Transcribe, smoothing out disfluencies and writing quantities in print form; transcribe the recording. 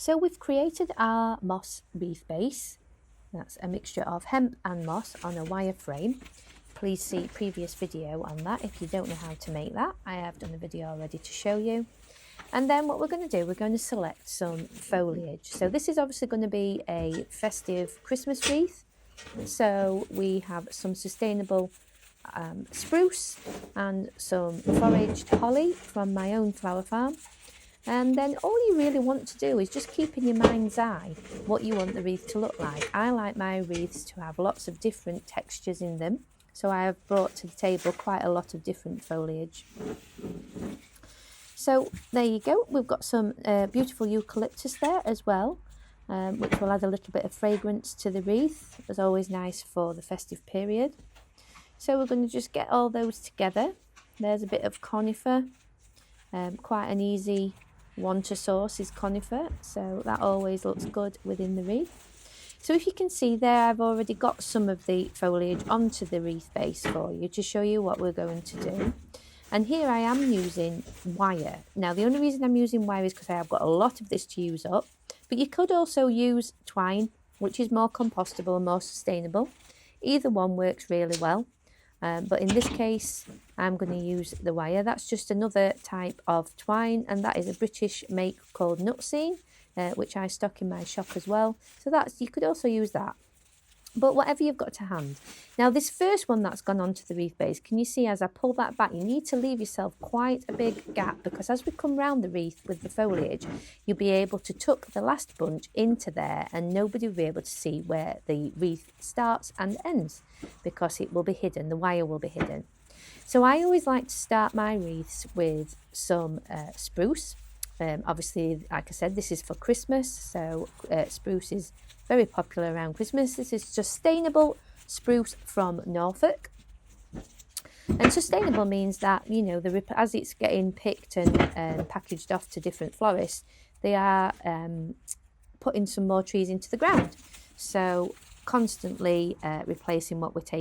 So we've created our moss wreath base. That's a mixture of hemp and moss on a wire frame. Please see previous video on that if you don't know how to make that. I have done a video already to show you. And then what we're going to do, we're going to select some foliage. So this is obviously going to be a festive Christmas wreath. So we have some sustainable spruce and some foraged holly from my own flower farm. And then all you really want to do is just keep in your mind's eye what you want the wreath to look like. I like my wreaths to have lots of different textures in them. So I have brought to the table quite a lot of different foliage. So there you go. We've got some beautiful eucalyptus there as well, which will add a little bit of fragrance to the wreath. It's always nice for the festive period. So we're going to just get all those together. There's a bit of conifer, quite an easy one to source is conifer, so that always looks good within the wreath. So if you can see there, I've already got some of the foliage onto the wreath base for you to show you what we're going to do. And here I am using wire. Now the only reason I'm using wire is because I have got a lot of this to use up, but you could also use twine, which is more compostable and more sustainable. Either one works really well. But in this case, I'm going to use the wire. That's just another type of twine, and that is a British make called Nutsine, which I stock in my shop as well. So you could also use that. But whatever you've got to hand. Now this first one that's gone onto the wreath base, can you see as I pull that back, you need to leave yourself quite a big gap, because as we come round the wreath with the foliage, you'll be able to tuck the last bunch into there and nobody will be able to see where the wreath starts and ends, because it will be hidden, the wire will be hidden. So I always like to start my wreaths with some spruce. Obviously, like I said, this is for Christmas, so spruce is very popular around Christmas. This is sustainable spruce from Norfolk. And sustainable means that, you know, as it's getting picked and packaged off to different florists, they are putting some more trees into the ground. So constantly replacing what we're taking.